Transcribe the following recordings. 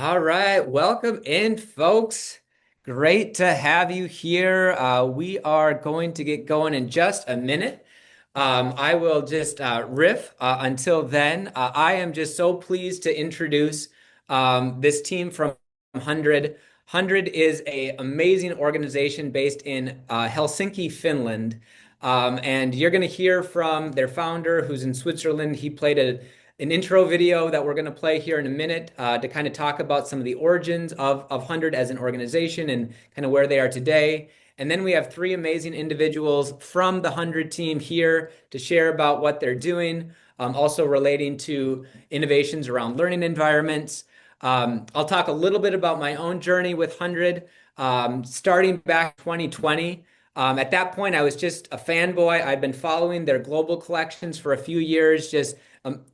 All right, welcome in, folks. Great to have you here. We are going to get going in just a minute. I will just riff. Until then, I am just so pleased to introduce this team from HundrED. HundrED is an amazing organization based in Helsinki, Finland. And you're going to hear from their founder, who's in Switzerland. He played an intro video that we're going to play here in a minute to kind of talk about some of the origins of HundrED as an organization and kind of where they are today. And then we have three amazing individuals from the HundrED team here to share about what they're doing, also relating to innovations around learning environments. I'll talk a little bit about my own journey with HundrED, starting back 2020. At that point, I was just a fanboy. I've been following their global collections for a few years, just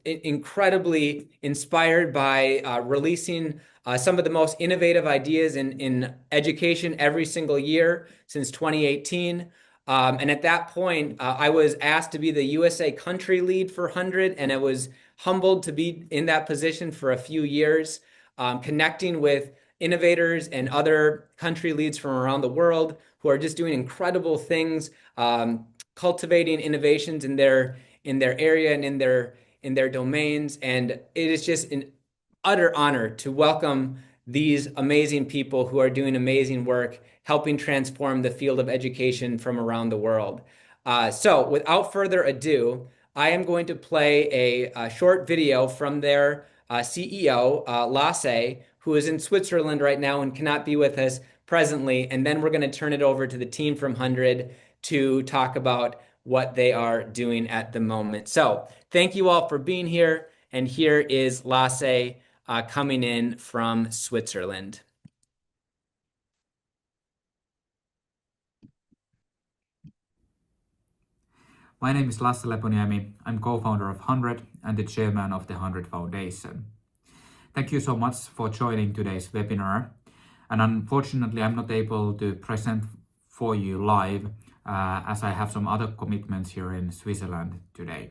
incredibly inspired by releasing some of the most innovative ideas in education every single year since 2018. And at that point, I was asked to be the USA country lead for HundrED, and I was humbled to be in that position for a few years, connecting with innovators and other country leads from around the world who are just doing incredible things, cultivating innovations in their area and in their domains. And it is just an utter honor to welcome these amazing people who are doing amazing work, helping transform the field of education from around the world. So without further ado, I am going to play a short video from their CEO, Lasse, who is in Switzerland right now and cannot be with us presently. And then we're going to turn it over to the team from HundrED to talk about what they are doing at the moment. So thank you all for being here. And here is Lasse coming in from Switzerland. My name is Lasse Leponiemi. I'm co-founder of HundrED and the chairman of the HundrED Foundation. Thank you so much for joining today's webinar. And unfortunately, I'm not able to present for you live as I have some other commitments here in Switzerland today.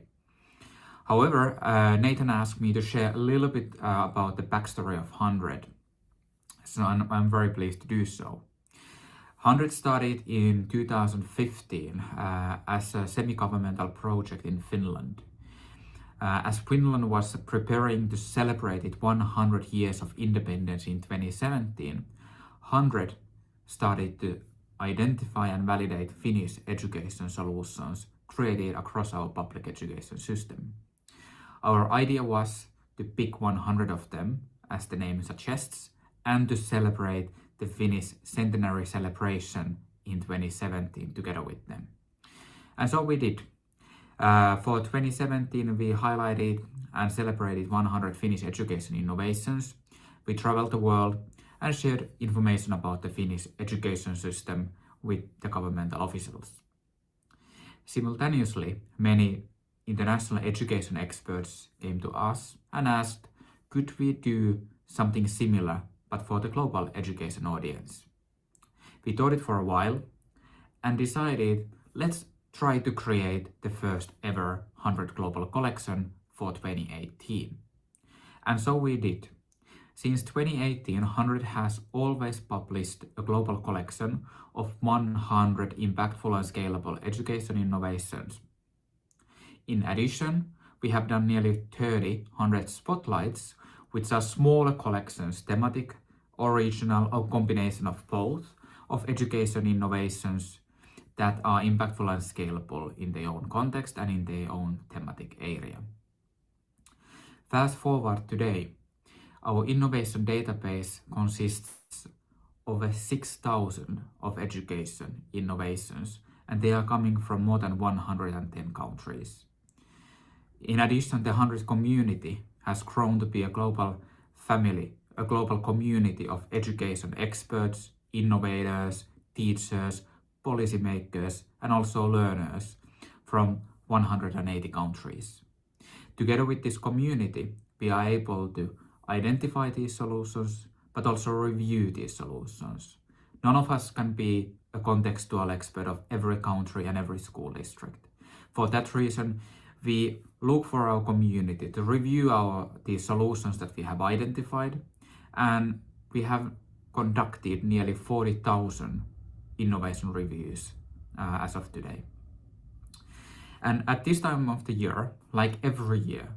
However, Nathan asked me to share a little bit about the backstory of HundrED. So I'm very pleased to do so. HundrED started in 2015 as a semi-governmental project in Finland. As Finland was preparing to celebrate its 100 years of independence in 2017, HundrED started to identify and validate Finnish education solutions created across our public education system. Our idea was to pick 100 of them, as the name suggests, and to celebrate the Finnish centenary celebration in 2017 together with them. And so we did. For 2017, we highlighted and celebrated 100 Finnish education innovations. We traveled the world and shared information about the Finnish education system with the governmental officials. Simultaneously, many international education experts came to us and asked, could we do something similar but for the global education audience? We thought it for a while and decided, let's try to create the first ever HundrED Global Collection for 2018. And so we did. Since 2018, HundrED has always published a global collection of 100 impactful and scalable education innovations. In addition, we have done nearly 30 HundrED Spotlights, which are smaller collections, thematic, original, or combination of both, of education innovations that are impactful and scalable in their own context and in their own thematic area. Fast forward today, our innovation database consists of over 6,000 of education innovations, and they are coming from more than 110 countries. In addition, the HundrED community has grown to be a global family, a global community of education experts, innovators, teachers, policymakers, and also learners from 180 countries. Together with this community, we are able to identify these solutions, but also review these solutions. None of us can be a contextual expert of every country and every school district. For that reason, we look for our community to review these solutions that we have identified and we have conducted nearly 40,000 innovation reviews as of today. And at this time of the year, like every year,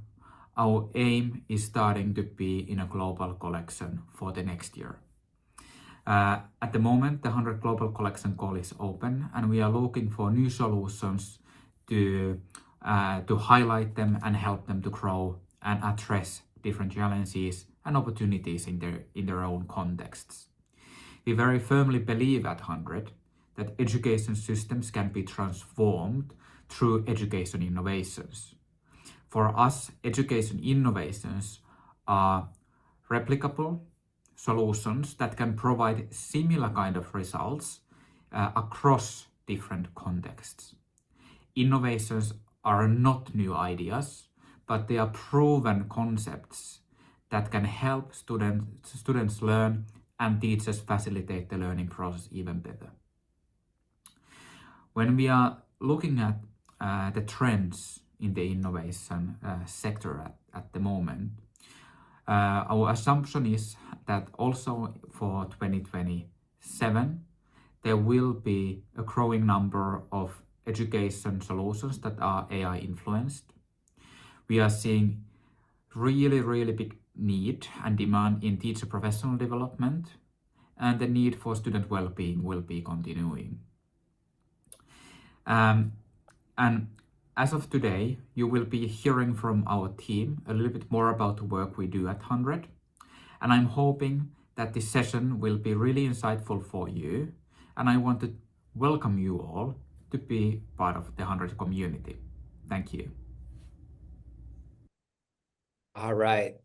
our aim is starting to be in a global collection for the next year. At the moment, the HundrED Global Collection call is open, and we are looking for new solutions to highlight them and help them to grow and address different challenges and opportunities in their own contexts. We very firmly believe at HundrED that education systems can be transformed through education innovations. For us, education innovations are replicable solutions that can provide similar kind of results across different contexts. Innovations are not new ideas, but they are proven concepts that can help students learn and teachers facilitate the learning process even better. When we are looking at the trends in the innovation sector at the moment, our assumption is that also for 2027, there will be a growing number of education solutions that are AI influenced. We are seeing really big need and demand in teacher professional development, and the need for student well-being will be continuing. And as of today, you will be hearing from our team a little bit more about the work we do at HundrED. And I'm hoping that this session will be really insightful for you. And I want to welcome you all to be part of the HundrED community. Thank you. All right.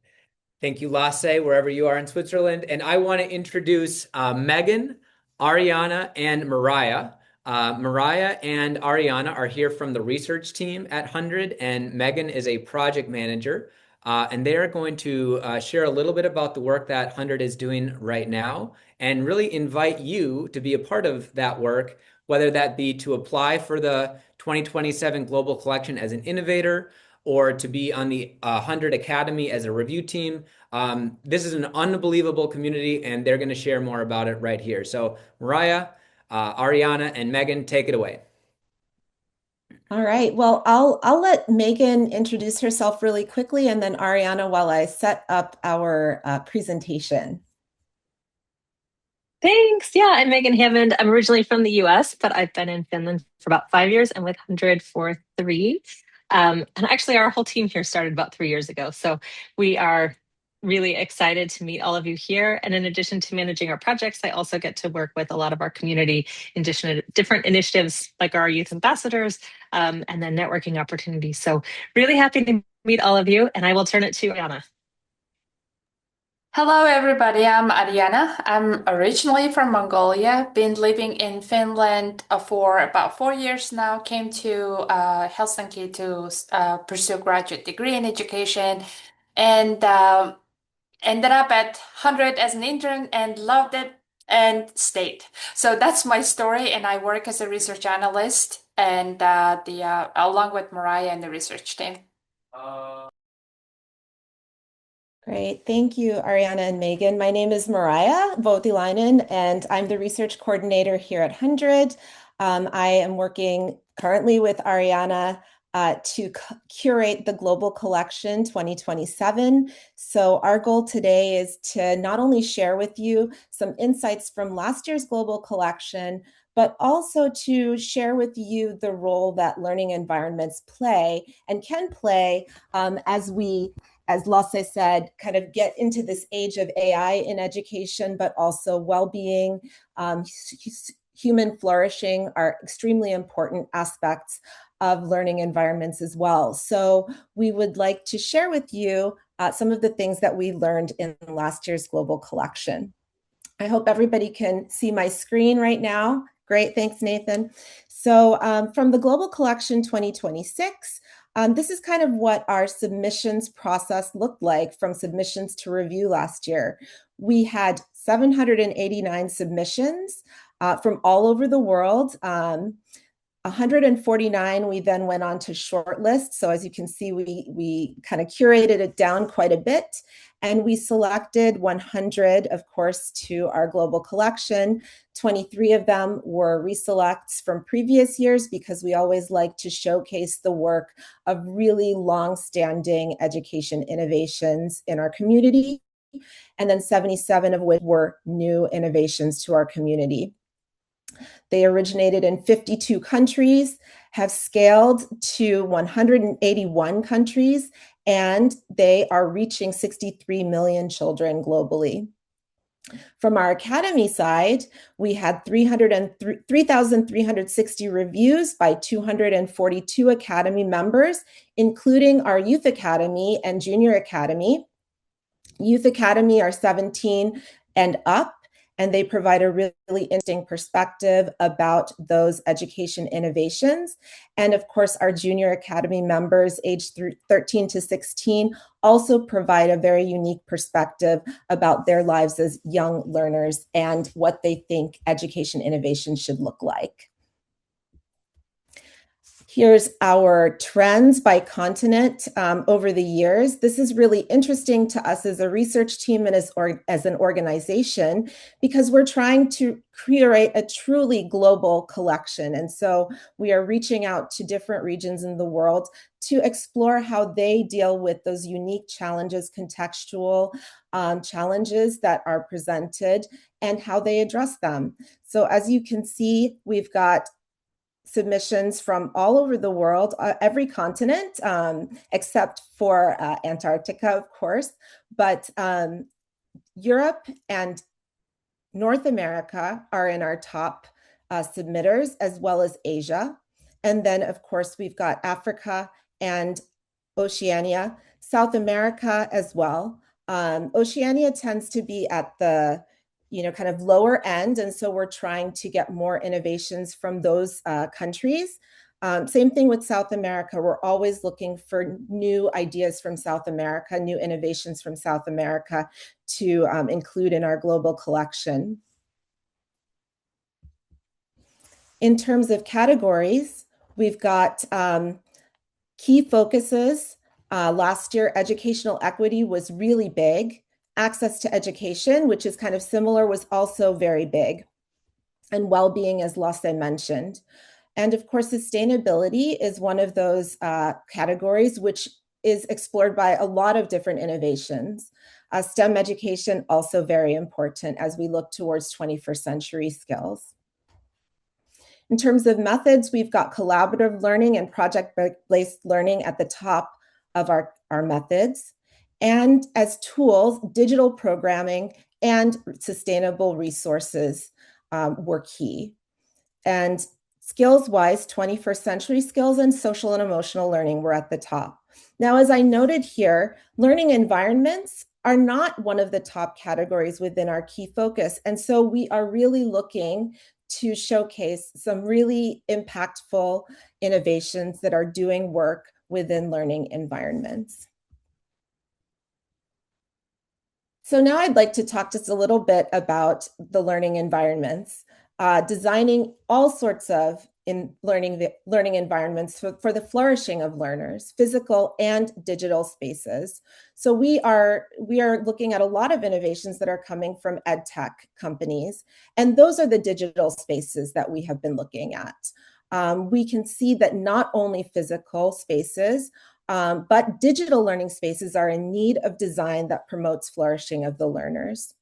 Thank you, Lasse, wherever you are in Switzerland. And I want to introduce Megan, Ariana, and Mariah. Mariah and Ariana are here from the research team at HundrED, and Megan is a project manager. And they are going to share a little bit about the work that HundrED is doing right now and really invite you to be a part of that work, whether that be to apply for the 2027 Global Collection as an innovator or to be on the HundrED Academy as a review team. This is an unbelievable community, and they're going to share more about it right here. So Mariah, Ariana, and Megan, take it away. All right. Well, I'll let Megan introduce herself really quickly, and then Ariana while I set up our presentation. Thanks. Yeah, I'm Megan Hammond. I'm originally from the US, but I've been in Finland for about 5 years and with HundrED for 3. And actually, our whole team here started about 3 years ago. So we are really excited to meet all of you here. And in addition to managing our projects, I also get to work with a lot of our community in different initiatives like our youth ambassadors and then networking opportunities. So really happy to meet all of you. And I will turn it to Ariana. Hello, everybody. I'm Ariana. I'm originally from Mongolia, been living in Finland for about 4 years now. Came to Helsinki to pursue graduate degree in education and ended up at HundrED as an intern and loved it and stayed. So that's my story, and I work as a research analyst and along with Mariah and the research team. Great. Thank you, Ariana and Megan. My name is Mariah Voutilainen, and I'm the research coordinator here at HundrED. I am working currently with Ariana to curate the Global Collection 2027. So our goal today is to not only share with you some insights from last year's Global Collection, but also to share with you the role that learning environments play and can play as Lasse said, kind of get into this age of AI in education, but also well-being, human flourishing are extremely important aspects of learning environments as well. So we would like to share with you some of the things that we learned in last year's Global Collection. I hope everybody can see my screen right now. Great, thanks, Nathan. So from the Global Collection 2026, this is kind of what our submissions process looked like from submissions to review last year. We had 789 submissions from all over the world. 149, we then went on to shortlist. So as you can see, we kind of curated it down quite a bit, and we selected 100, of course, to our global collection. 23 of them were reselects from previous years because we always like to showcase the work of really long-standing education innovations in our community, and then 77 of which were new innovations to our community. They originated in 52 countries, have scaled to 181 countries, and they are reaching 63 million children globally. From our Academy side, we had 3,360 reviews by 242 Academy members, including our Youth Academy and Junior Academy. Youth Academy are 17 and up, and they provide a really interesting perspective about those education innovations. And of course, our Junior Academy members aged 13 to 16 also provide a very unique perspective about their lives as young learners and what they think education innovation should look like. Here's our trends by continent over the years. This is really interesting to us as a research team and as an organization, because we're trying to curate a truly global collection. And so we are reaching out to different regions in the world to explore how they deal with those unique challenges, contextual challenges that are presented, and how they address them. So as you can see, we've got submissions from all over the world, every continent, except for Antarctica, of course. But Europe and North America are in our top submitters, as well as Asia. And then, of course, we've got Africa and Oceania, South America as well. Oceania tends to be at the kind of lower end. And so we're trying to get more innovations from those countries. Same thing with South America. We're always looking for new ideas from South America, new innovations from South America to include in our global collection. In terms of categories, we've got key focuses. Last year, educational equity was really big. Access to education, which is kind of similar, was also very big. And well-being, as Lasse mentioned. And of course, sustainability is one of those categories which is explored by a lot of different innovations. STEM education, also very important as we look towards 21st century skills. In terms of methods, we've got collaborative learning and project-based learning at the top of our methods. And as tools, digital programming and sustainable resources were key. And skills-wise, 21st century skills and social and emotional learning were at the top. Now, as I noted here, learning environments are not one of the top categories within our key focus. And so we are really looking to showcase some really impactful innovations that are doing work within learning environments. So now I'd like to talk just a little bit about the learning environments, designing all sorts of learning environments for the flourishing of learners, physical and digital spaces. So we are looking at a lot of innovations that are coming from ed tech companies, and those are the digital spaces that we have been looking at. We can see that not only physical spaces, but digital learning spaces are in need of design that promotes flourishing of the learners.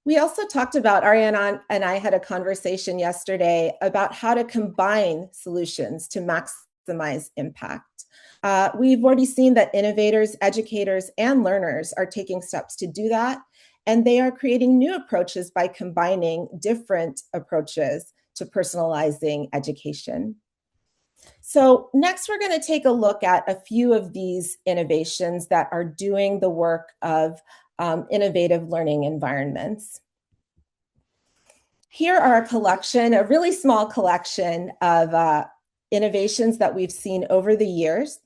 We also talked about, Ariana and I had a conversation yesterday about how to combine solutions to maximize impact. We've already seen that innovators, educators, and learners are taking steps to do that, and they are creating new approaches by combining different approaches to personalizing education. So next, we're going to take a look at a few of these innovations that are doing the work of innovative learning environments. Here are a really small collection of innovations that we've seen over the years.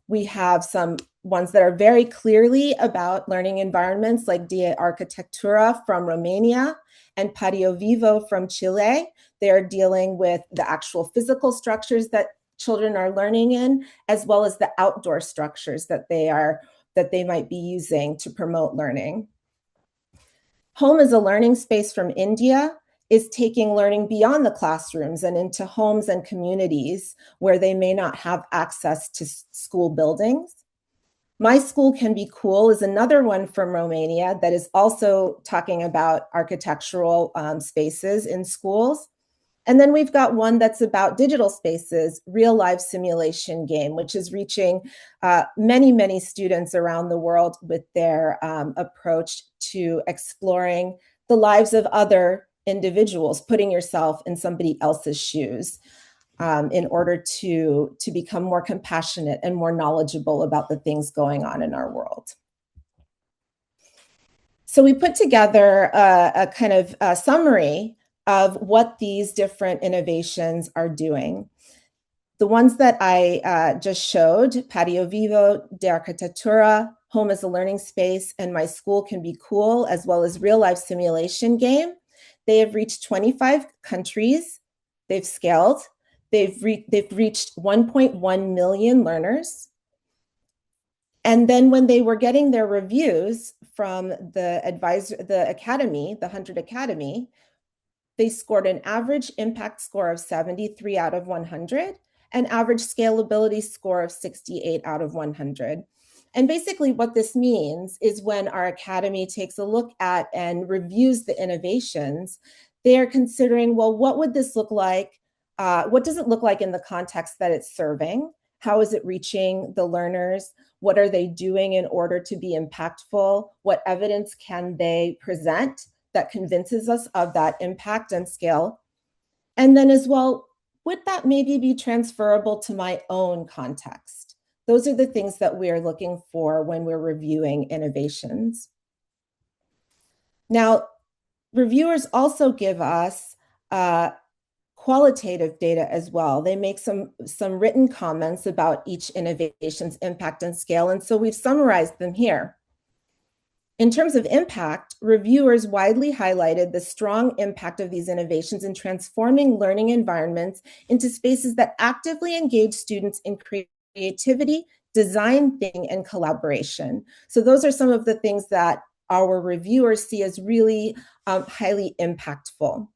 We have some ones that are very clearly about learning environments, like De Arquitectura from Romania and Patio Vivo from Chile. They're dealing with the actual physical structures that children are learning in, as well as the outdoor structures that they might be using to promote learning. Home is a learning space from India is taking learning beyond the classrooms and into homes and communities where they may not have access to school buildings. My School Can Be Cool is another one from Romania that is also talking about architectural spaces in schools. And then we've got one that's about digital spaces, real life simulation game, which is reaching many, many students around the world with their approach to exploring the lives of other individuals, putting yourself in somebody else's shoes in order to become more compassionate and more knowledgeable about the things going on in our world. So we put together a kind of summary of what these different innovations are doing. The ones that I just showed, Patio Vivo, De Arquitectura, Home as a Learning Space, and My School Can Be Cool, as well as Real Life Simulation Game, they have reached 25 countries. They've scaled. They've reached 1.1 million learners. And then when they were getting their reviews from the academy, the HundrED Academy, they scored an average impact score of 73 out of 100, an average scalability score of 68 out of 100. And basically what this means is when our academy takes a look at and reviews the innovations, they are considering, well, what would this look like? What does it look like in the context that it's serving? How is it reaching the learners? What are they doing in order to be impactful? What evidence can they present that convinces us of that impact and scale? And then as well, would that maybe be transferable to my own context? Those are the things that we are looking for when we're reviewing innovations. Now, reviewers also give us qualitative data as well. They make some written comments about each innovation's impact and scale, and so we've summarized them here. In terms of impact, reviewers widely highlighted the strong impact of these innovations in transforming learning environments into spaces that actively engage students in creativity, design thinking, and collaboration. So those are some of the things that our reviewers see as really highly impactful.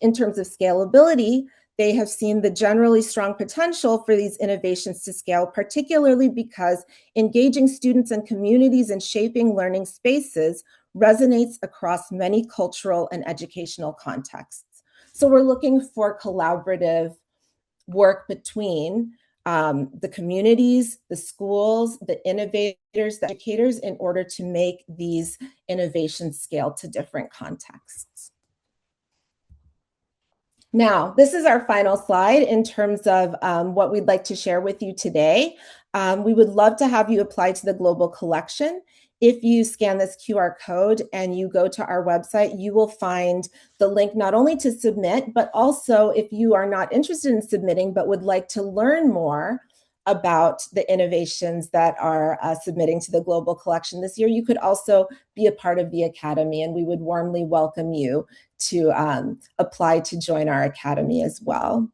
In terms of scalability, they have seen the generally strong potential for these innovations to scale, particularly because engaging students and communities in shaping learning spaces resonates across many cultural and educational contexts. So we're looking for collaborative work between the communities, the schools, the innovators, the educators, in order to make these innovations scale to different contexts. Now, this is our final slide in terms of what we'd like to share with you today. We would love to have you apply to the global collection. If you scan this QR code and you go to our website, you will find the link not only to submit, but also if you are not interested in submitting, but would like to learn more about the innovations that are submitting to the global collection this year, you could also be a part of the Academy, and we would warmly welcome you to apply to join our Academy as well.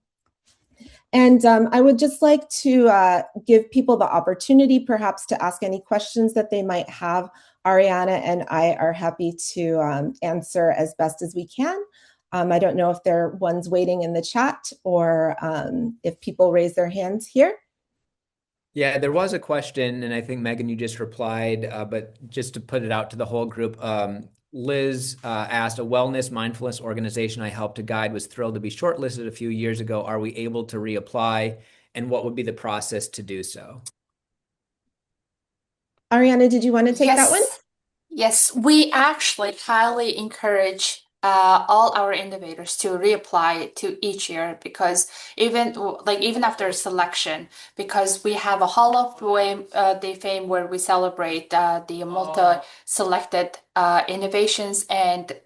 And I would just like to give people the opportunity perhaps to ask any questions that they might have. Ariana and I are happy to answer as best as we can. I don't know if there are ones waiting in the chat or if people raise their hands here. Yeah, there was a question, and I think, Megan, you just replied, but just to put it out to the whole group, Liz asked, a wellness mindfulness organization I helped to guide was thrilled to be shortlisted a few years ago. Are we able to reapply, and what would be the process to do so? Ariana, did you want to take that one? Yes, we actually highly encourage all our innovators to reapply to each year, because even after selection, because we have a Hall of Fame where we celebrate the multi-selected innovations and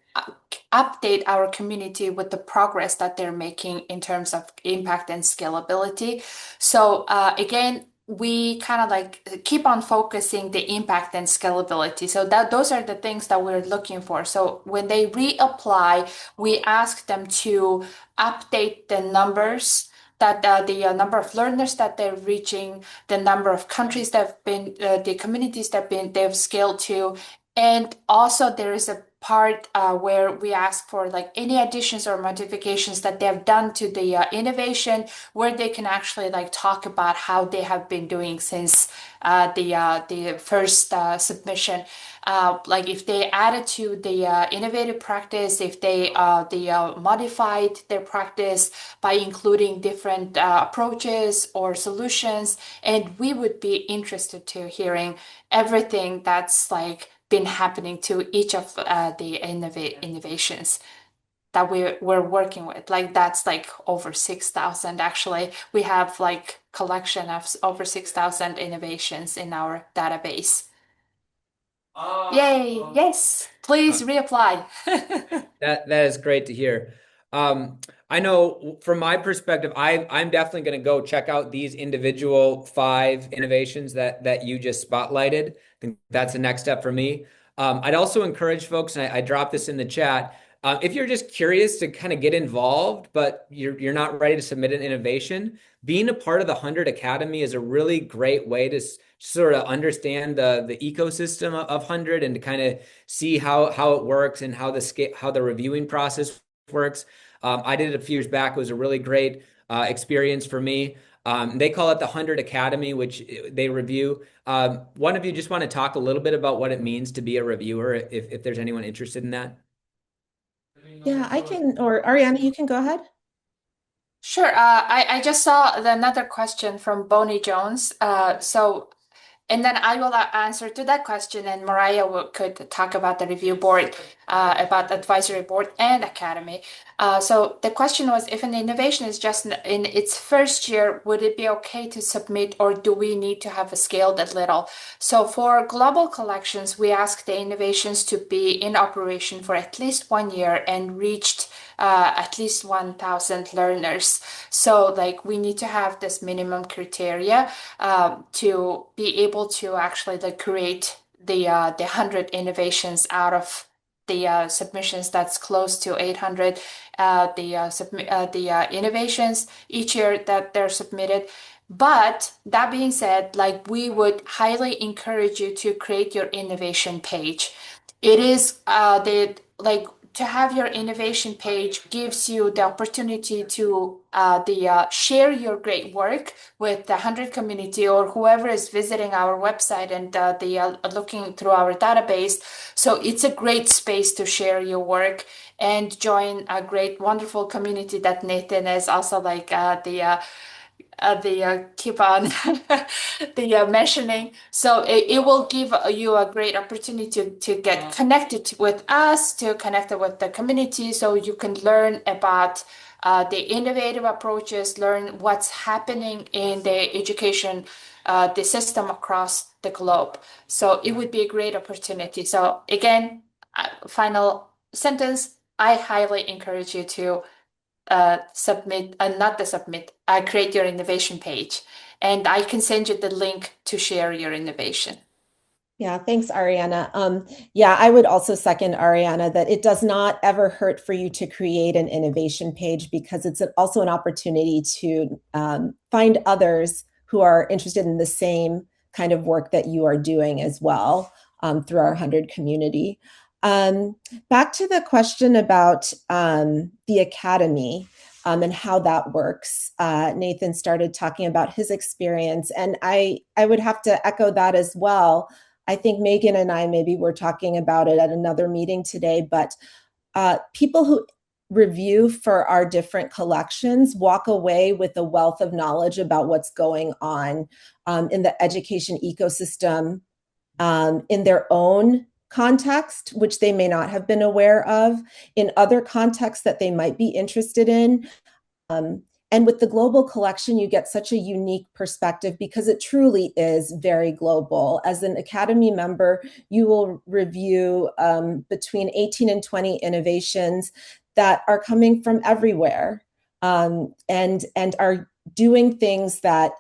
update our community with the progress that they're making in terms of impact and scalability. So again, we kind of like keep on focusing the impact and scalability. So that those are the things that we're looking for. So when they reapply, we ask them to update the numbers that the number of learners that they're reaching, the number of countries that have been, the communities that they've scaled to, and also there is a part where we ask for like any additions or modifications that they have done to the innovation, where they can actually like talk about how they have been doing since the first submission. Like if they added to the innovative practice, if they modified their practice by including different approaches or solutions, and we would be interested to hearing everything that's like been happening to each of the innovations that we're working with. Like that's like over 6,000 actually. We have like collection of over 6,000 innovations in our database. Yay! Yes, please reapply. That is great to hear. I know from my perspective, I'm definitely going to go check out these individual 5 innovations that you just spotlighted. I think that's the next step for me. I'd also encourage folks, and I dropped this in the chat, if you're just curious to kind of get involved, but you're not ready to submit an innovation, being a part of the HundrED Academy is a really great way to sort of understand the ecosystem of HundrED and to kind of see how it works and how the reviewing process works. I did it a few years back. It was a really great experience for me. They call it the HundrED Academy, which they review. One of you just want to talk a little bit about what it means to be a reviewer, if there's anyone interested in that. Yeah, I can, or Ariana, you can go ahead. Sure. I just saw another question from Bonnie Jones. And then I will answer to that question, and Mariah could talk about the review board, about the advisory board and academy. So the question was, if an innovation is just in its first year, would it be okay to submit, or do we need to have a scaled a little? So for global collections, we ask the innovations to be in operation for at least 1 year and reached at least 1,000 learners. So like we need to have this minimum criteria to be able to actually like create the 100 innovations out of the submissions that's close to 800 the innovations each year that they're submitted. But that being said, like we would highly encourage you to create your innovation page. It is the like to have your innovation page gives you the opportunity to share your great work with the HundrED community or whoever is visiting our website and looking through our database. So it's a great space to share your work and join a great, wonderful community that Nathan is also like keep on mentioning. So it will give you a great opportunity to get connected with us, to connect with the community, so you can learn about the innovative approaches, learn what's happening in the education, the system across the globe. So it would be a great opportunity. So again, final sentence, I highly encourage you to create your innovation page. And I can send you the link to share your innovation. Yeah, thanks, Ariana. Yeah, I would also second Ariana that it does not ever hurt for you to create an innovation page, because it's also an opportunity to find others who are interested in the same kind of work that you are doing as well through our HundrED community. Back to the question about the academy and how that works. Nathan started talking about his experience, and I would have to echo that as well. I think Megan and I maybe were talking about it at another meeting today, but people who review for our different collections walk away with a wealth of knowledge about what's going on in the education ecosystem in their own context, which they may not have been aware of, in other contexts that they might be interested in. And with the global collection, you get such a unique perspective because it truly is very global. As an Academy member, you will review between 18 and 20 innovations that are coming from everywhere and are doing things that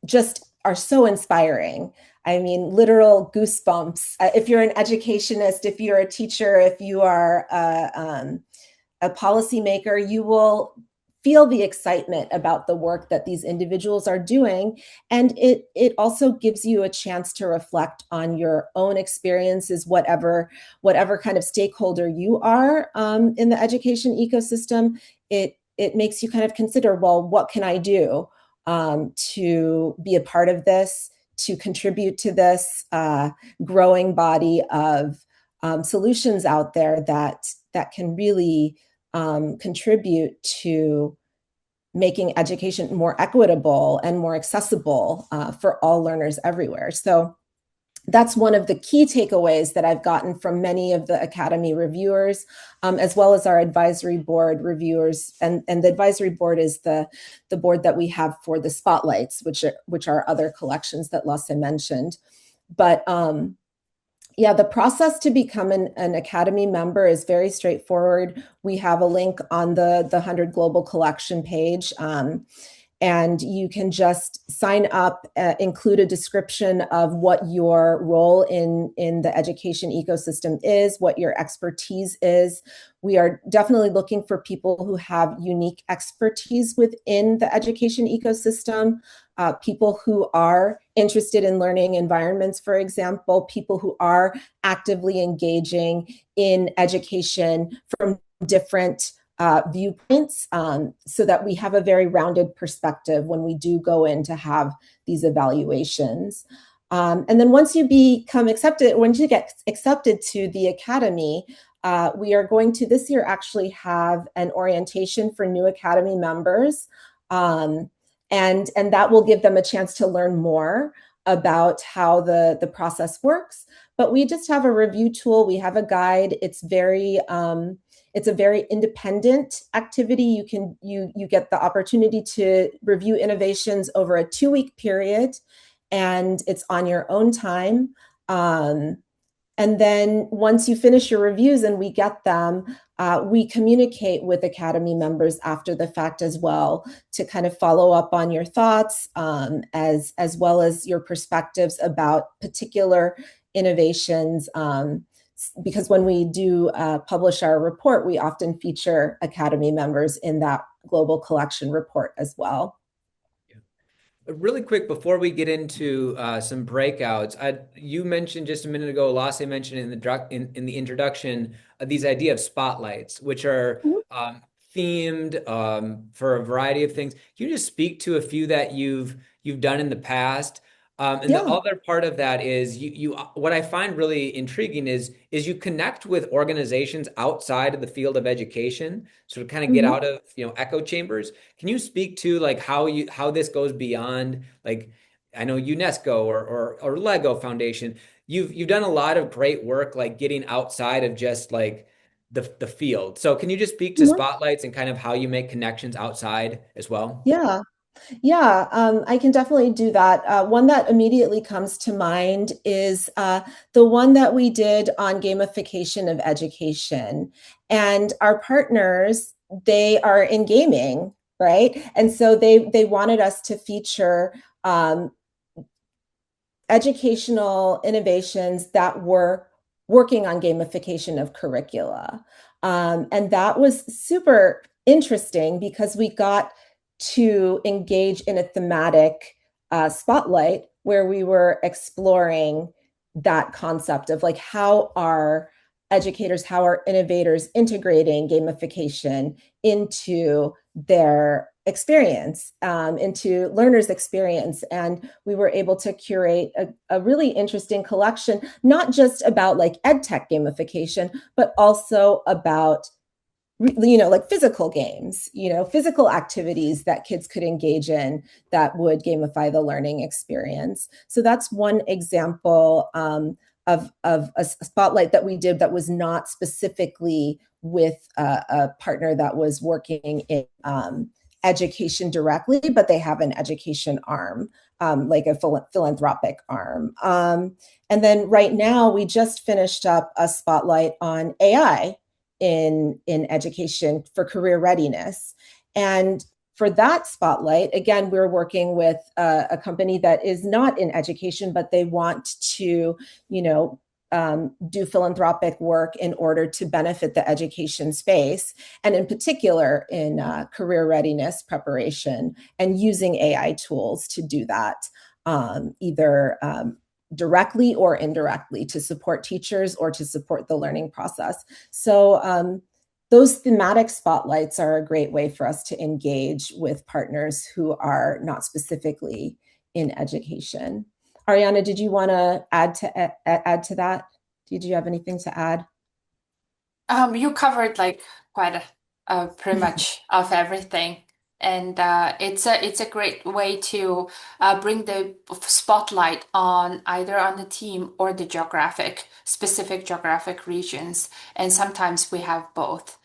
just are so inspiring. I mean, literal goosebumps. If you're an educationist, if you're a teacher, if you are a policymaker, you will feel the excitement about the work that these individuals are doing. And it also gives you a chance to reflect on your own experiences, whatever kind of stakeholder you are in the education ecosystem. It makes you kind of consider, well, what can I do to be a part of this, to contribute to this growing body of solutions out there that can really contribute to making education more equitable and more accessible for all learners everywhere. So that's one of the key takeaways that I've gotten from many of the Academy reviewers, as well as our advisory board reviewers. And the advisory board is the board that we have for the spotlights, which are other collections that Lasse mentioned. But yeah, the process to become an Academy member is very straightforward. We have a link on the HundrED Global Collection page, and you can just sign up, include a description of what your role in the education ecosystem is, what your expertise is. We are definitely looking for people who have unique expertise within the education ecosystem. People who are interested in learning environments, for example, people who are actively engaging in education from different viewpoints, so that we have a very rounded perspective when we do go in to have these evaluations. And then once you become accepted, once you get accepted to the Academy, we are going to this year actually have an orientation for new Academy members. And that will give them a chance to learn more about how the process works. But we just have a review tool. We have a guide. It's a very independent activity. You get the opportunity to review innovations over a 2-week period, and it's on your own time. And then once you finish your reviews and we get them, we communicate with Academy members after the fact as well to kind of follow up on your thoughts, as well as your perspectives about particular innovations. Because when we do publish our report, we often feature Academy members in that global collection report as well. Really quick, before we get into some breakouts, you mentioned just a minute ago, Lasse mentioned in the introduction, these idea of spotlights, which are themed for a variety of things. Can you just speak to a few that you've done in the past? And the other part of that is what I find really intriguing is you connect with organizations outside of the field of education, so to kind of get out of echo chambers. Can you speak to like how this goes beyond, like, I know UNESCO or Lego Foundation. You've done a lot of great work, like getting outside of just like the field. So can you just speak to spotlights and kind of how you make connections outside as well? Yeah, I can definitely do that. One that immediately comes to mind is the one that we did on gamification of education. And our partners, they are in gaming, right? And so they wanted us to feature educational innovations that were working on gamification of curricula. And that was super interesting because we got to engage in a thematic spotlight where we were exploring that concept of like, how are educators, how are innovators integrating gamification into their experience, into learners' experience. And we were able to curate a really interesting collection, not just about like ed tech gamification, but also about like physical games, physical activities that kids could engage in that would gamify the learning experience. So that's one example of a spotlight that we did that was not specifically with a partner that was working in education directly, but they have an education arm, like a philanthropic arm. And then right now, we just finished up a spotlight on AI in education for career readiness. And for that spotlight, again, we're working with a company that is not in education, but they want to, do philanthropic work in order to benefit the education space, and in particular in career readiness preparation, and using AI tools to do that, either directly or indirectly, to support teachers or to support the learning process. So those thematic spotlights are a great way for us to engage with partners who are not specifically in education. Ariana, did you want to add to that? Did you have anything to add? You covered like quite pretty much of everything, and it's a great way to bring the spotlight on either on the team or the specific geographic regions, and sometimes we have both.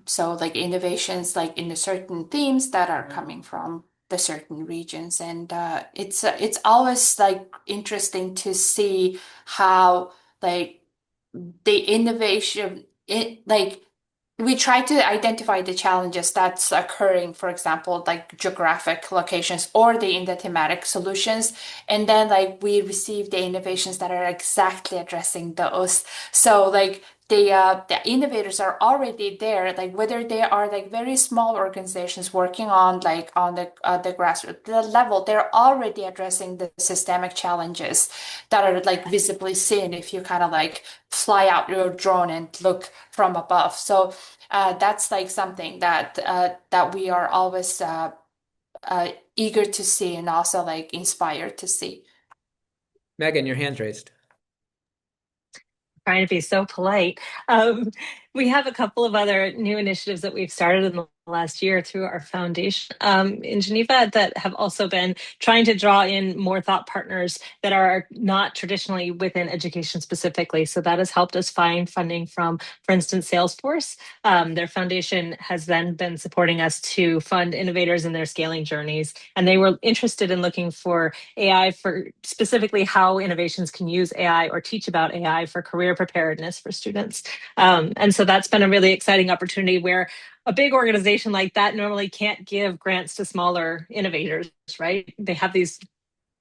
So like innovations like in the certain themes that are coming from the certain regions, and it's always like interesting to see how like the innovation like we try to identify the challenges that's occurring, for example, like geographic locations or in the thematic solutions, and then like we receive the innovations that are exactly addressing those. So like the innovators are already there, like whether they are like very small organizations working on like on the grassroots level, they're already addressing the systemic challenges that are like visibly seen if you kind of like fly out your drone and look from above. So that's like something that we are always eager to see and also like inspired to see. Megan, your hand's raised. Trying to be so polite. We have a couple of other new initiatives that we've started in the last year through our foundation in Geneva that have also been trying to draw in more thought partners that are not traditionally within education specifically. So that has helped us find funding from, for instance, Salesforce. Their foundation has then been supporting us to fund innovators in their scaling journeys. And they were interested in looking for AI for specifically how innovations can use AI or teach about AI for career preparedness for students. And so that's been a really exciting opportunity where a big organization like that normally can't give grants to smaller innovators, right? They have these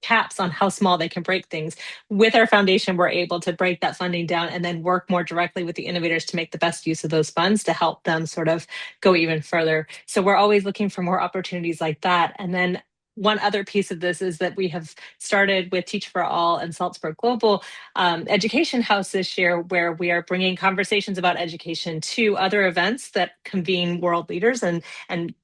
caps on how small they can break things. With our foundation, we're able to break that funding down and then work more directly with the innovators to make the best use of those funds to help them sort of go even further. So we're always looking for more opportunities like that. And then one other piece of this is that we have started with Teach for All and Salzburg Global Education House this year, where we are bringing conversations about education to other events that convene world leaders and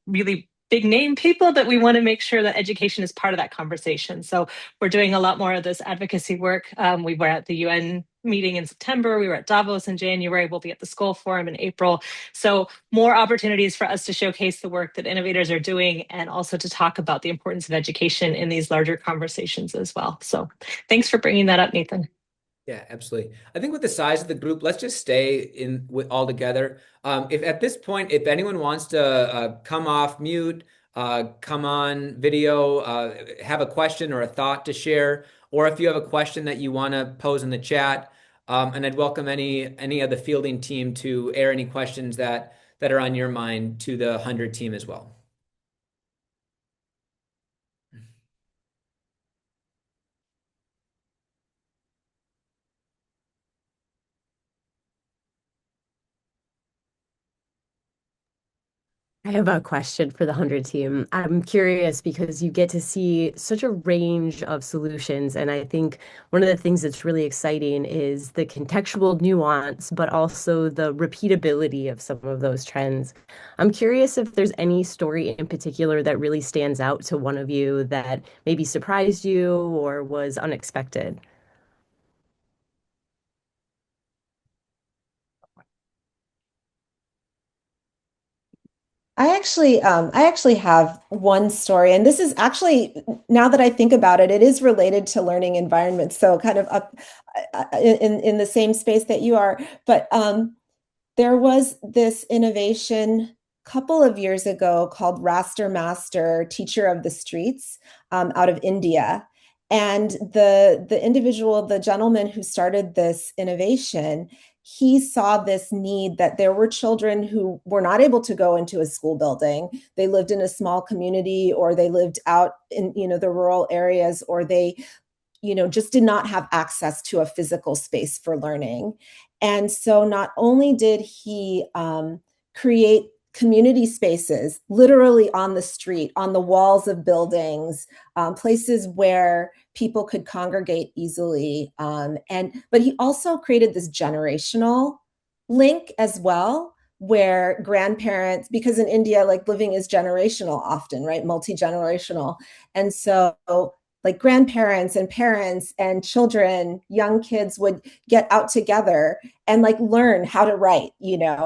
really big name people, but we want to make sure that education is part of that conversation. So we're doing a lot more of this advocacy work. We were at the UN meeting in September. We were at Davos in January. We'll be at the Skull Forum in April. So more opportunities for us to showcase the work that innovators are doing and also to talk about the importance of education in these larger conversations as well. So thanks for bringing that up, Nathan. Yeah, absolutely. I think with the size of the group, let's just stay in with all together. If at this point, if anyone wants to come off mute, come on video, have a question or a thought to share, or if you have a question that you want to pose in the chat, and I'd welcome any of the fielding team to air any questions that are on your mind to the HundrED team as well. I have a question for the HundrED team. I'm curious because you get to see such a range of solutions. And I think one of the things that's really exciting is the contextual nuance, but also the repeatability of some of those trends. I'm curious if there's any story in particular that really stands out to one of you that maybe surprised you or was unexpected. I actually have one story, and this is actually, now that I think about it, it is related to learning environments, so kind of up in the same space that you are. But there was this innovation a couple of years ago called Raster Master Teacher of the Streets out of India. And the individual, the gentleman who started this innovation, he saw this need that there were children who were not able to go into a school building. They lived in a small community, or they lived out in, the rural areas, or they, just did not have access to a physical space for learning. And so not only did he create community spaces literally on the street, on the walls of buildings, places where people could congregate easily. But he also created this generational link as well, where grandparents, because in India, like living is generational often, right? Multi-generational. And so like grandparents and parents and children, young kids would get out together and like learn how to write,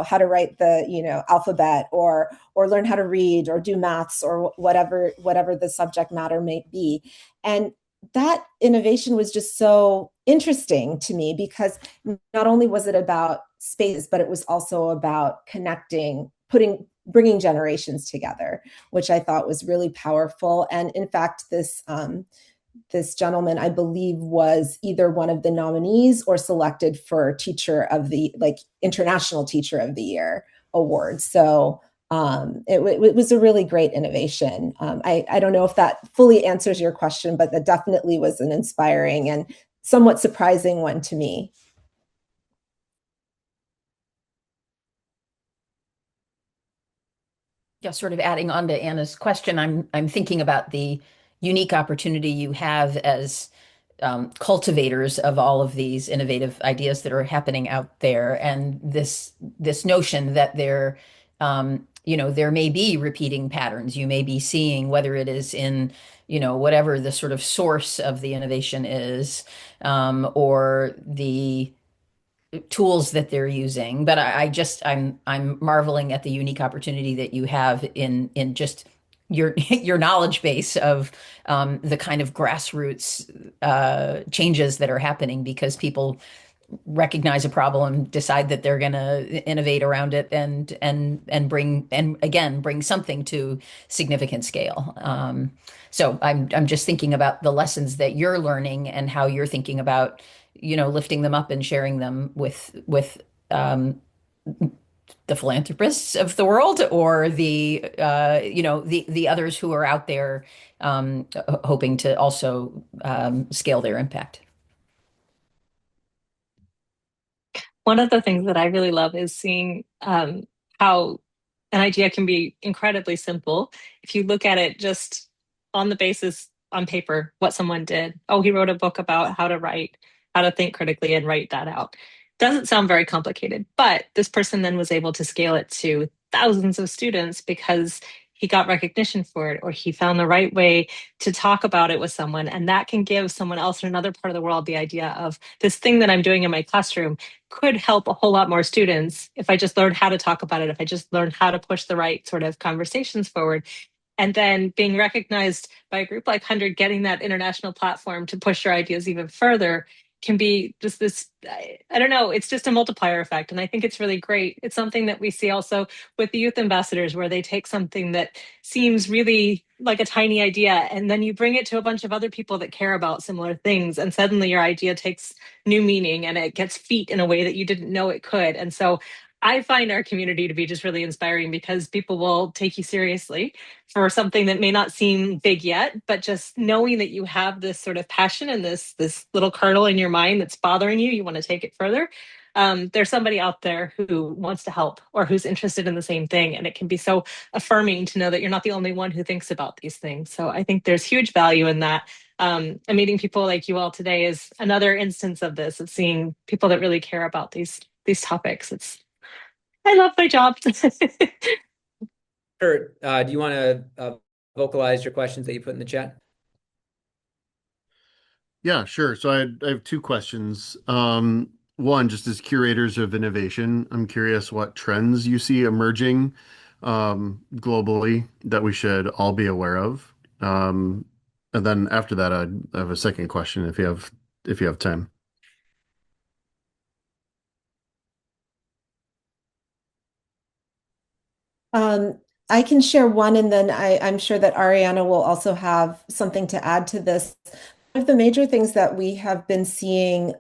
how to write the, alphabet, or learn how to read or do maths, or whatever the subject matter may be. And that innovation was just so interesting to me, because not only was it about space, but it was also about connecting, bringing generations together, which I thought was really powerful. And in fact, this gentleman, I believe, was either one of the nominees or selected for International Teacher of the Year award. So it was a really great innovation. I don't know if that fully answers your question, but that definitely was an inspiring and somewhat surprising one to me. Yeah, sort of adding on to Anna's question, I'm thinking about the unique opportunity you have as cultivators of all of these innovative ideas that are happening out there, and this notion that there may be repeating patterns. You may be seeing, whether it is in whatever the sort of source of the innovation is, or the tools that they're using. But I'm marveling at the unique opportunity that you have in just your knowledge base of the kind of grassroots changes that are happening, because people recognize a problem, decide that they're going to innovate around it, and bring something to significant scale. So I'm just thinking about the lessons that you're learning and how you're thinking about lifting them up and sharing them with the philanthropists of the world, or the others who are out there hoping to also scale their impact. One of the things that I really love is seeing how an idea can be incredibly simple if you look at it just on the basis on paper, what someone did. Oh, he wrote a book about how to write, how to think critically and write that out. Doesn't sound very complicated, but this person then was able to scale it to thousands of students because he got recognition for it, or he found the right way to talk about it with someone. And that can give someone else in another part of the world the idea of, this thing that I'm doing in my classroom could help a whole lot more students if I just learned how to talk about it, if I just learned how to push the right sort of conversations forward. And then being recognized by a group like HundrED, getting that international platform to push your ideas even further, can be just this, I don't know, it's just a multiplier effect. And I think it's really great. It's something that we see also with the youth ambassadors, where they take something that seems really like a tiny idea, and then you bring it to a bunch of other people that care about similar things. And suddenly your idea takes new meaning, and it gets feet in a way that you didn't know it could. And so I find our community to be just really inspiring, because people will take you seriously for something that may not seem big yet, but just knowing that you have this sort of passion and this little kernel in your mind that's bothering you, you want to take it further. There's somebody out there who wants to help, or who's interested in the same thing. And it can be so affirming to know that you're not the only one who thinks about these things. So I think there's huge value in that. And meeting people like you all today is another instance of this, of seeing people that really care about these topics. I love my job. Sure. Do you want to vocalize your questions that you put in the chat? Yeah, sure. So I have two questions. One, just as curators of innovation, I'm curious what trends you see emerging globally that we should all be aware of. And then after that, I have a second question if you have time. I can share one, and then I'm sure that Ariana will also have something to add to this. One of the major things that we have been seeing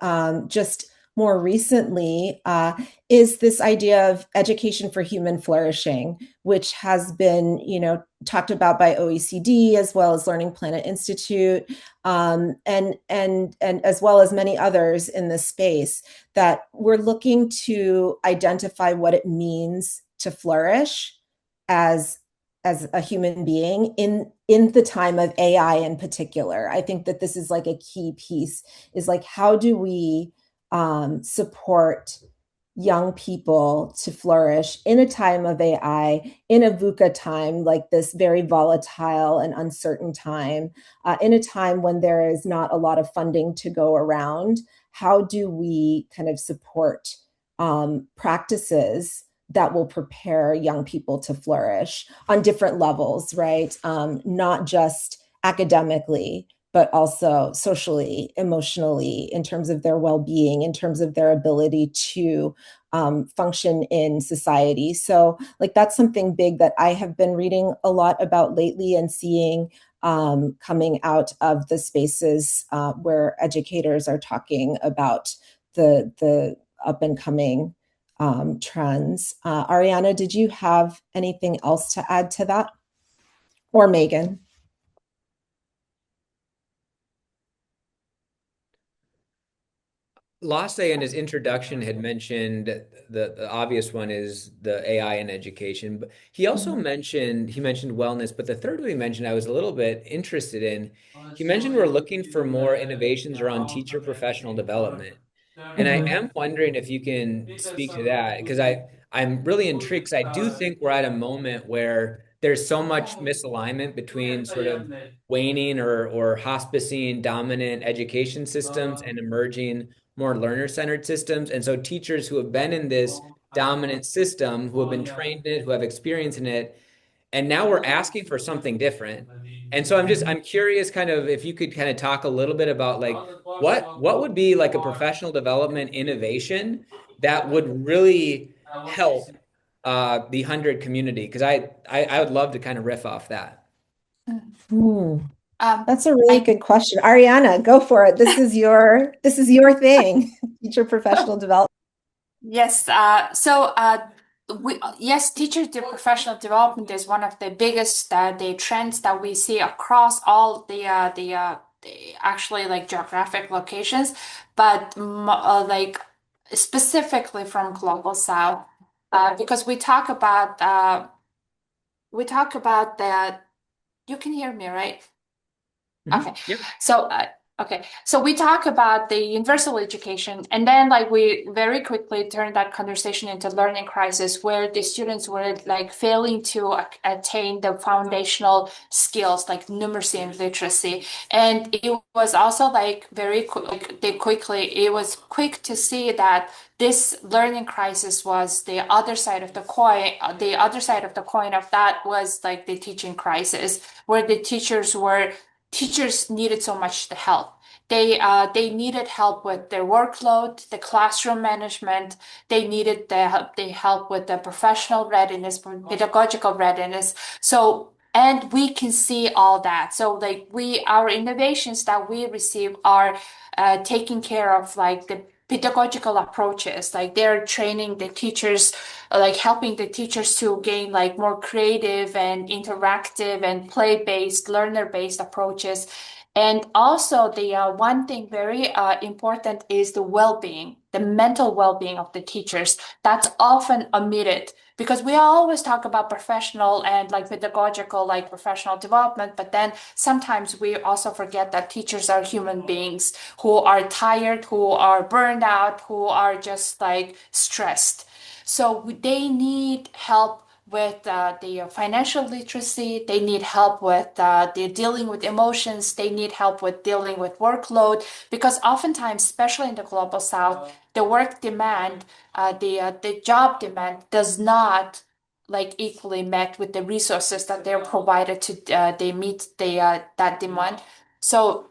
just more recently is this idea of education for human flourishing, which has been, talked about by OECD as well as Learning Planet Institute, and as well as many others in this space, that we're looking to identify what it means to flourish as a human being in the time of AI in particular. I think that this is like a key piece, is like, how do we support young people to flourish in a time of AI, in a VUCA time, like this very volatile and uncertain time, in a time when there is not a lot of funding to go around? How do we kind of support practices that will prepare young people to flourish on different levels, right? Not just academically, but also socially, emotionally, in terms of their well-being, in terms of their ability to function in society. So like, that's something big that I have been reading a lot about lately and seeing coming out of the spaces where educators are talking about the up and coming trends. Ariana, did you have anything else to add to that? Or Megan? Lasse in his introduction had mentioned the obvious one is the AI in education, but he also mentioned wellness. But the third one he mentioned, I was a little bit interested in. He mentioned we're looking for more innovations around teacher professional development. And I am wondering if you can speak to that, because I'm really intrigued, because I do think we're at a moment where there's so much misalignment between sort of waning or hospicing dominant education systems and emerging more learner-centered systems. And so teachers who have been in this dominant system, who have been trained in it, who have experience in it, and now we're asking for something different. And so I'm curious, kind of, if you could kind of talk a little bit about like what would be like a professional development innovation that would really help the 100 community, because I would love to kind of riff off that. That's a really good question. Ariana, go for it. This is your thing. Teacher professional development. Yes. Yes, teacher to professional development is one of the biggest the trends that we see across all the actually like geographic locations, but like specifically from Global South, because we talk about that. You can hear me, right? Okay. Yep. So we talk about the universal education, and then like we very quickly turn that conversation into learning crisis, where the students were like failing to attain the foundational skills like numeracy and literacy. And it was also like it was quick to see that this learning crisis was the other side of the coin. The other side of the coin of that was like the teaching crisis, where the teachers needed so much the help. They needed help with their workload, the classroom management. They needed the help with the professional readiness, pedagogical readiness. So, and we can see all that. So like our innovations that we receive are taking care of like the pedagogical approaches, like they're training the teachers, like helping the teachers to gain like more creative and interactive and play-based, learner-based approaches. And also the one thing very important is the well-being, the mental well-being of the teachers. That's often omitted because we always talk about professional and like pedagogical, like professional development, but then sometimes we also forget that teachers are human beings who are tired, who are burned out, who are just like stressed. So they need help with the financial literacy. They need help with the dealing with emotions. They need help with dealing with workload, because oftentimes, especially in the global south, the work demand, the job demand does not like equally met with the resources that they're provided to they meet that demand. So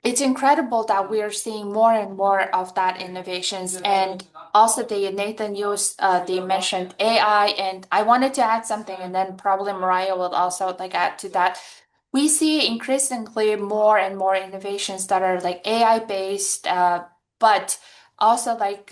it's incredible that we are seeing more and more of that innovations. And also the Nathan used they mentioned AI, and I wanted to add something, and then probably Mariah will also like add to that. We see increasingly more and more innovations that are like AI based, but also like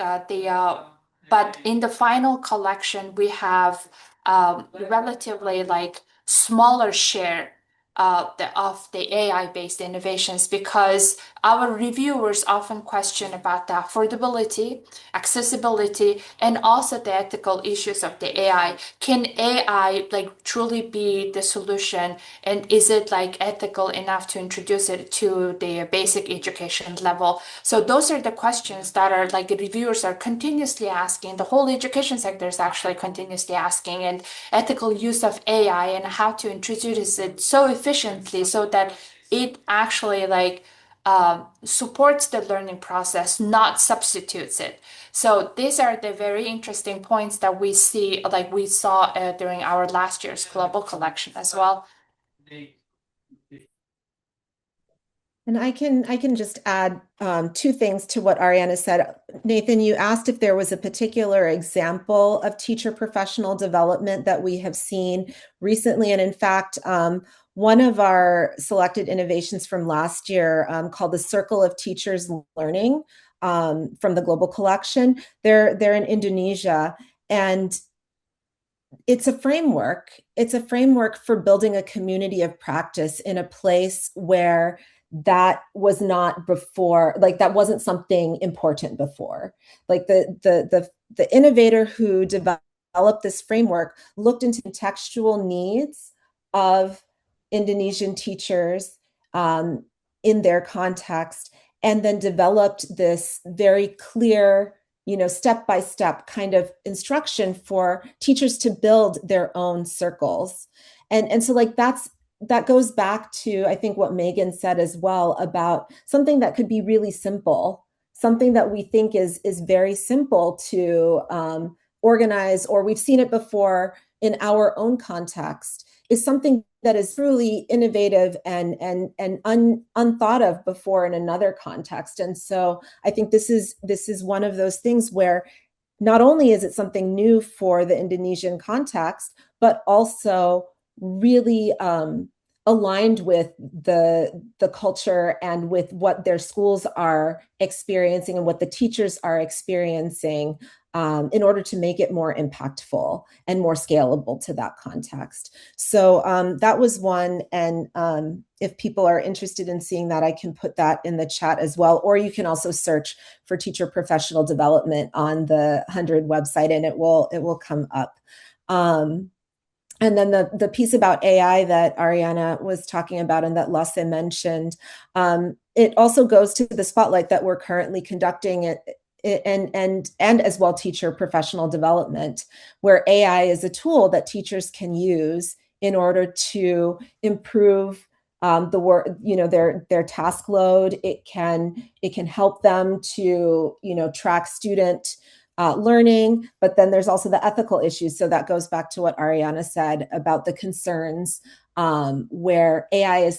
but in the final collection, we have relatively like smaller share of the AI-based innovations, because our reviewers often question about the affordability, accessibility, and also the ethical issues of the AI. Can AI like truly be the solution? And is it like ethical enough to introduce it to the basic education level? So those are the questions that are like reviewers are continuously asking. The whole education sector is actually continuously asking, and ethical use of AI and how to introduce it so efficiently so that it actually like supports the learning process, not substitutes it. So these are the very interesting points that we see, like we saw during our last year's global collection as well. And I can just add two things to what Ariana said. Nathan, you asked if there was a particular example of teacher professional development that we have seen recently. And in fact, one of our selected innovations from last year called the Circle of Teachers Learning from the Global Collection, they're in Indonesia. And it's a framework. It's a framework for building a community of practice in a place where that was not before, like that wasn't something important before. Like the innovator who developed this framework looked into the contextual needs of Indonesian teachers in their context, and then developed this very clear, step-by-step kind of instruction for teachers to build their own circles. And so like that goes back to, I think, what Megan said as well about something that could be really simple, something that we think is very simple to organize, or we've seen it before in our own context, is something that is truly innovative and unthought of before in another context. And so I think this is one of those things where not only is it something new for the Indonesian context, but also really aligned with the culture and with what their schools are experiencing and what the teachers are experiencing, in order to make it more impactful and more scalable to that context. So that was one. And if people are interested in seeing that, I can put that in the chat as well. Or you can also search for teacher professional development on the HundrED website, and it will come up. And then the piece about AI that Ariana was talking about and that Lasse mentioned, it also goes to the spotlight that we're currently conducting and as well teacher professional development, where AI is a tool that teachers can use in order to improve the work, their task load. It can help them to track student learning, but then there's also the ethical issues. So that goes back to what Ariana said about the concerns, where AI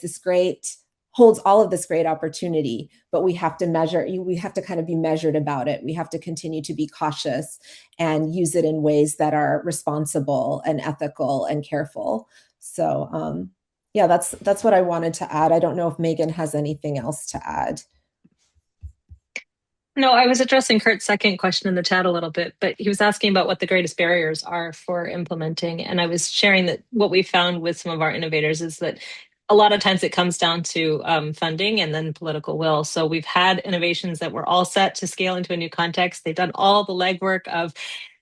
holds all of this great opportunity, but we have to kind of be measured about it. We have to continue to be cautious and use it in ways that are responsible and ethical and careful. So yeah, that's what I wanted to add. I don't know if Megan has anything else to add. No, I was addressing Kurt's second question in the chat a little bit, but he was asking about what the greatest barriers are for implementing. And I was sharing that what we found with some of our innovators is that a lot of times it comes down to funding and then political will. So we've had innovations that were all set to scale into a new context. They've done all the legwork of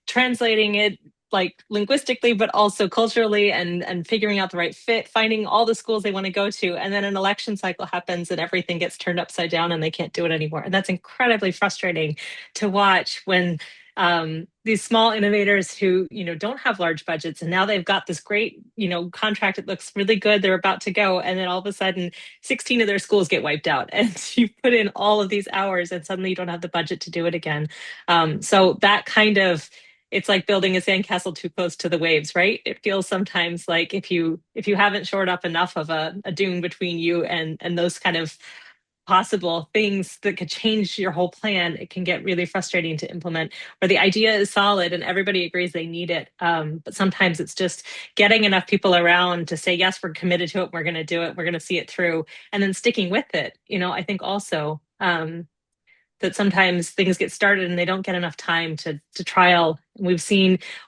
translating it like linguistically, but also culturally, and figuring out the right fit, finding all the schools they want to go to. And then an election cycle happens and everything gets turned upside down and they can't do it anymore. And that's incredibly frustrating to watch when these small innovators who, don't have large budgets, and now they've got this great, contract that looks really good. They're about to go. And then all of a sudden 16 of their schools get wiped out, and you put in all of these hours and suddenly you don't have the budget to do it again. So that kind of, it's like building a sandcastle too close to the waves, right? It feels sometimes like if you haven't shored up enough of a dune between you and those kind of possible things that could change your whole plan, it can get really frustrating to implement. Where the idea is solid and everybody agrees they need it, but sometimes it's just getting enough people around to say, yes, we're committed to it, we're going to do it, we're going to see it through, and then sticking with it. I think also that sometimes things get started and they don't get enough time to trial. We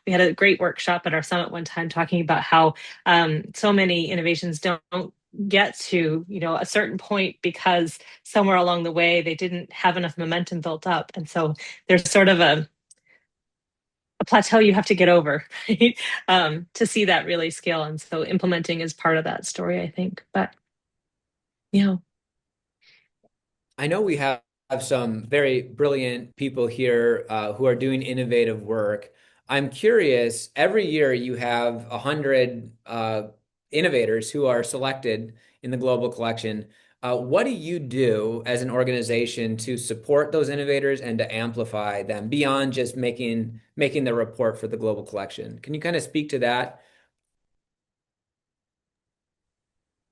had a great workshop at our summit one time talking about how so many innovations don't get to a certain point because somewhere along the way they didn't have enough momentum built up, and so there's sort of a plateau you have to get over, right? To see that really scale. And so implementing is part of that story, I think. But yeah. I know we have some very brilliant people here who are doing innovative work. I'm curious, every year you have 100 innovators who are selected in the global collection. What do you do as an organization to support those innovators and to amplify them beyond just making the report for the global collection? Can you kind of speak to that?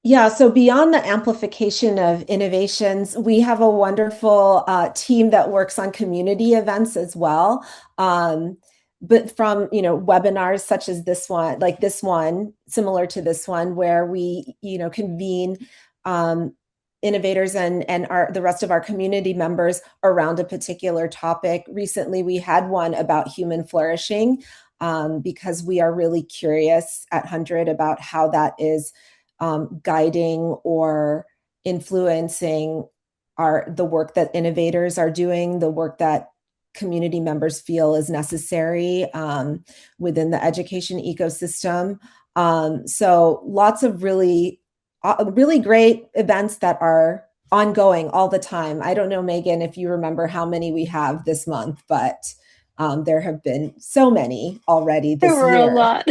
Yeah, so beyond the amplification of innovations, we have a wonderful team that works on community events as well. But from webinars such as this one, like this one, similar to this one, where we convene innovators and the rest of our community members around a particular topic. Recently, we had one about human flourishing because we are really curious at HundrED about how that is guiding or influencing the work that innovators are doing, the work that community members feel is necessary within the education ecosystem. So lots of really great events that are ongoing all the time. I don't know, Megan, if you remember how many we have this month, but there have been so many already this year. There were a lot.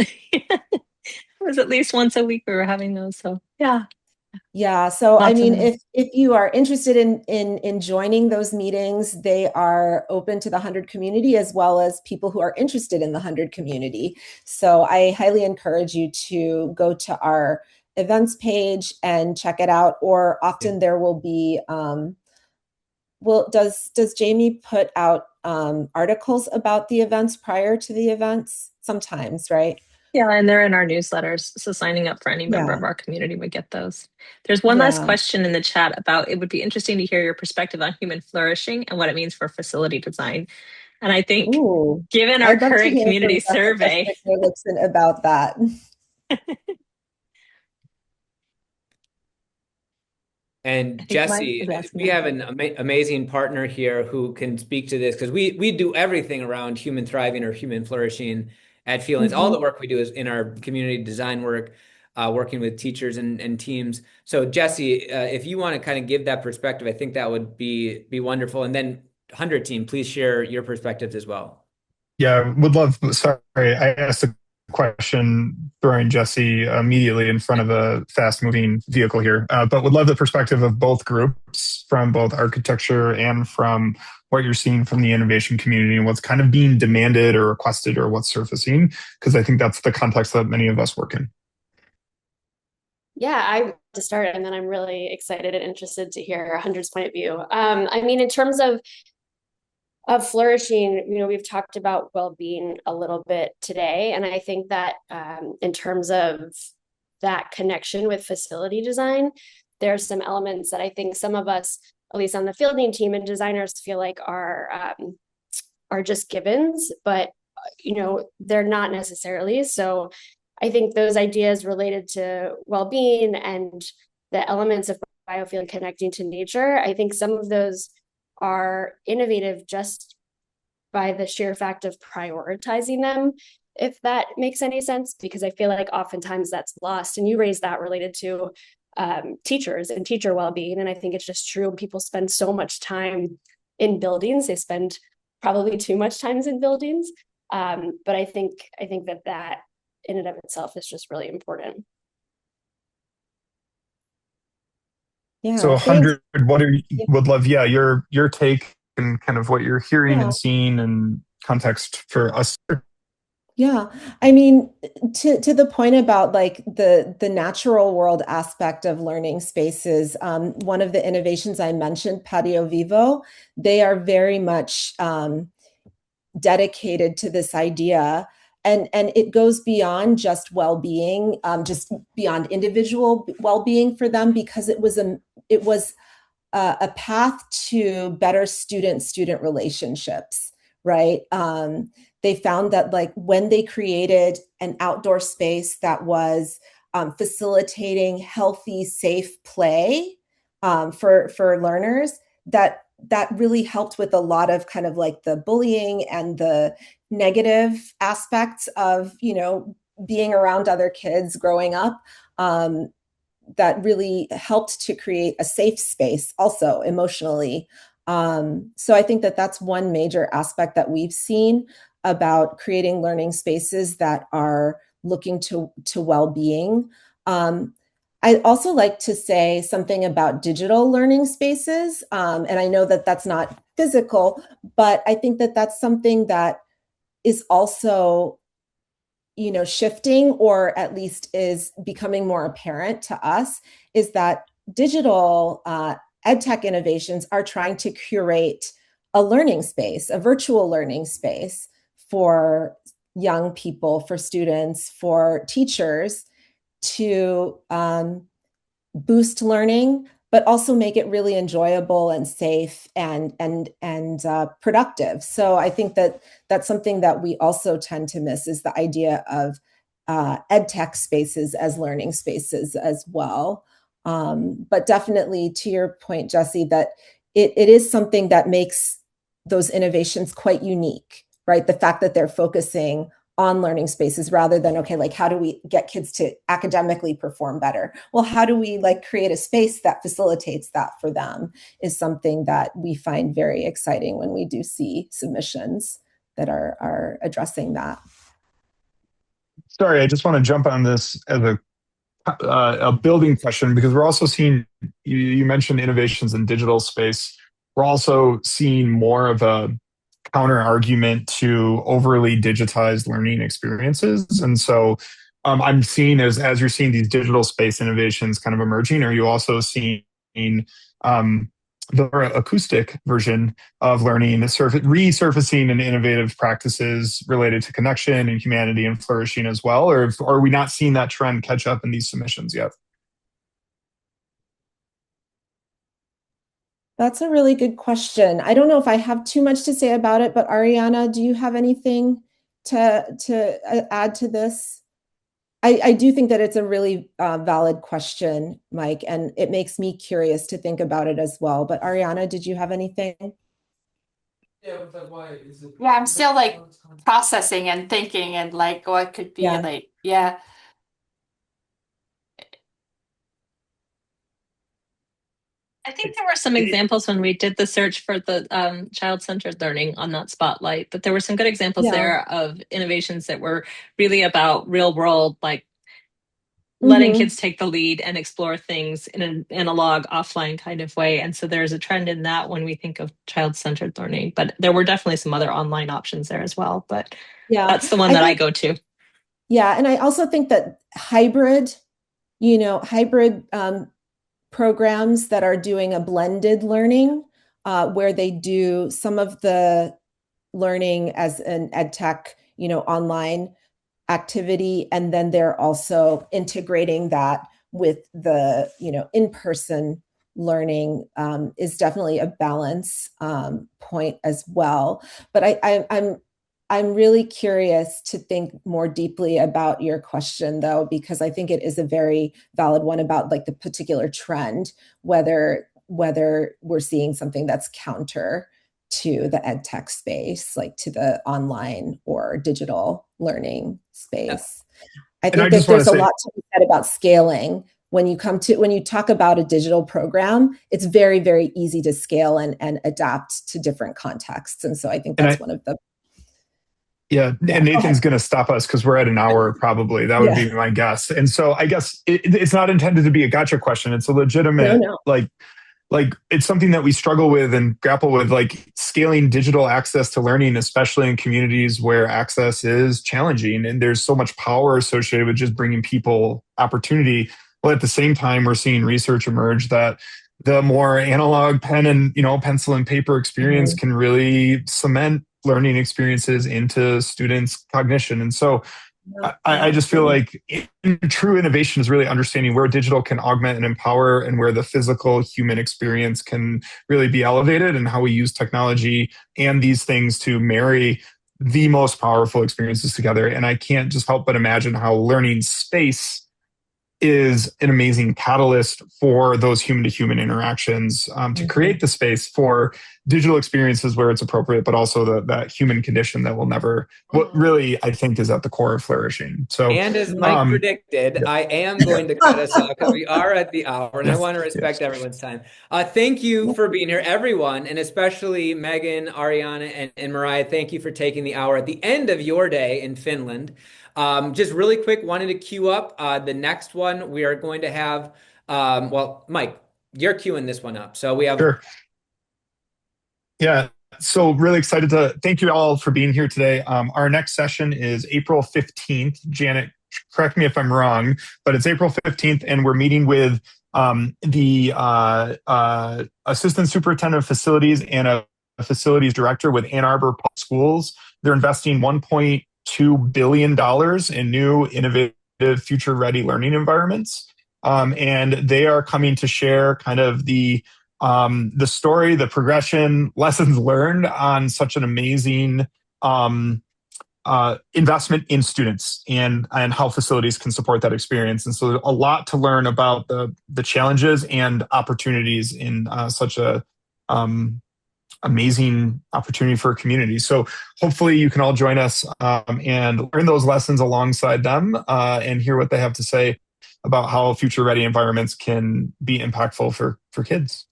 It was at least once a week we were having those. So yeah. Yeah. So I mean, if you are interested in joining those meetings, they are open to the HundrED community as well as people who are interested in the HundrED community. So I highly encourage you to go to our events page and check it out. Or often there will be does Jamie put out articles about the events prior to the events? Sometimes, right? Yeah, and they're in our newsletters. So signing up for any member of our community would get those. There's one last question in the chat about it would be interesting to hear your perspective on human flourishing and what it means for facility design. And I think given our current community survey about that. And Jesse, we have an amazing partner here who can speak to this because we do everything around human thriving or human flourishing at Feelings. All the work we do is in our community design work, working with teachers and teams. So Jesse, if you want to kind of give that perspective, I think that would be wonderful. And then HundrED team, please share your perspectives as well. Yeah, would love. Sorry, I asked a question throwing Jesse immediately in front of a fast-moving vehicle here, but would love the perspective of both groups, from both architecture and from what you're seeing from the innovation community and what's kind of being demanded or requested or what's surfacing, because I think that's the context that many of us work in. Yeah, I to start, and then I'm really excited and interested to hear HundrED's point of view. I mean, in terms of flourishing, we've talked about well-being a little bit today, and I think that in terms of that connection with facility design, there's some elements that I think some of us, at least on the fielding team and designers, feel like are just givens, but they're not necessarily. So I think those ideas related to well-being and the elements of biofield connecting to nature, I think some of those are innovative just by the sheer fact of prioritizing them, if that makes any sense, because I feel like oftentimes that's lost. And you raised that related to teachers and teacher well-being. And I think it's just true. People spend so much time in buildings. They spend probably too much time in buildings. But I think that in and of itself is just really important. Yeah. So HundrED, would love, your take and kind of what you're hearing and seeing and context for us. Yeah, I mean, to the point about like the natural world aspect of learning spaces, one of the innovations I mentioned, Patio Vivo, they are very much dedicated to this idea. And it goes beyond just well-being, just beyond individual well-being for them, because it was a path to better student-student relationships, right? They found that like when they created an outdoor space that was facilitating healthy, safe play for learners, that really helped with a lot of kind of like the bullying and the negative aspects of, you know, being around other kids growing up. That really helped to create a safe space also emotionally. So I think that that's one major aspect that we've seen about creating learning spaces that are looking to well-being. I also like to say something about digital learning spaces. And I know that that's not physical, but I think that that's something that is also, you know, shifting, or at least is becoming more apparent to us, is that digital edtech innovations are trying to curate a learning space, a virtual learning space for young people, for students, for teachers to boost learning, but also make it really enjoyable and safe and productive. So I think that that's something that we also tend to miss, is the idea of ed tech spaces as learning spaces as well. But definitely to your point, Jesse, that it is something that makes those innovations quite unique, right? The fact that they're focusing on learning spaces rather than, okay, like how do we get kids to academically perform better? Well, how do we like create a space that facilitates that for them, is something that we find very exciting when we do see submissions that are addressing that. Sorry, I just want to jump on this as a building question, because we're also seeing, you mentioned innovations in digital space. We're also seeing more of a counter argument to overly digitized learning experiences. And so I'm seeing, as you're seeing these digital space innovations kind of emerging, are you also seeing the acoustic version of learning resurfacing in innovative practices related to connection and humanity and flourishing as well? Or are we not seeing that trend catch up in these submissions yet? That's a really good question. I don't know if I have too much to say about it, but Ariana, do you have anything to add to this? I do think that it's a really valid question, Mike, and it makes me curious to think about it as well. But Ariana, did you have anything? Yeah, I'm still like processing and thinking and like what could be like, yeah. I think there were some examples when we did the search for the child-centered learning on that spotlight, that there were some good examples there of innovations that were really about real world, like letting kids take the lead and explore things in an analog, offline kind of way. And so there's a trend in that when we think of child-centered learning, but there were definitely some other online options there as well. But that's the one that I go to. Yeah, and I also think that hybrid programs that are doing a blended learning, where they do some of the learning as an ed tech, online activity, and then they're also integrating that with the, in-person learning, is definitely a balance point as well. But I'm really curious to think more deeply about your question, though, because I think it is a very valid one about like the particular trend, whether we're seeing something that's counter to the ed tech space, like to the online or digital learning space. I think that there's a lot to be said about scaling. When you talk about a digital program, it's very, very easy to scale and adapt to different contexts. And so I think that's one of the and Nathan's going to stop us because we're at an hour probably. That would be my guess. And so I guess it's not intended to be a gotcha question. It's a legitimate, like it's something that we struggle with and grapple with, like scaling digital access to learning, especially in communities where access is challenging. And there's so much power associated with just bringing people opportunity. But at the same time, we're seeing research emerge that the more analog pen and, pencil and paper experience can really cement learning experiences into students' cognition. And so I just feel like true innovation is really understanding where digital can augment and empower, and where the physical human experience can really be elevated, and how we use technology and these things to marry the most powerful experiences together. And I can't just help but imagine how learning space is an amazing catalyst for those human-to-human interactions, to create the space for digital experiences where it's appropriate, but also that human condition that will never, what really I think is at the core of flourishing. So, and as Mike predicted, I am going to cut us off because we are at the hour, and I want to respect everyone's time. Thank you for being here, everyone, and especially Megan, Ariana, and Mariah. Thank you for taking the hour at the end of your day in Finland. Just really quick, wanted to queue up the next one. We are going to have, well, Mike, you're queuing this one up. So we have. Sure. Yeah. So really excited to thank you all for being here today. Our next session is April 15th. Janet, correct me if I'm wrong, but it's April 15th, and we're meeting with the assistant superintendent of facilities and a facilities director with Ann Arbor Public Schools. They're investing $1.2 billion in new, innovative, future-ready learning environments. And they are coming to share kind of the story, the progression, lessons learned on such an amazing investment in students, and how facilities can support that experience. And so a lot to learn about the challenges and opportunities in such a amazing opportunity for a community. So hopefully you can all join us and learn those lessons alongside them, and hear what they have to say about how future-ready environments can be impactful for kids.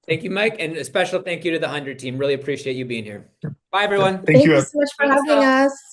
Thank you, Mike, and a special thank you to the HundrED team. Really appreciate you being here. Bye, everyone. Thank you so much for having us.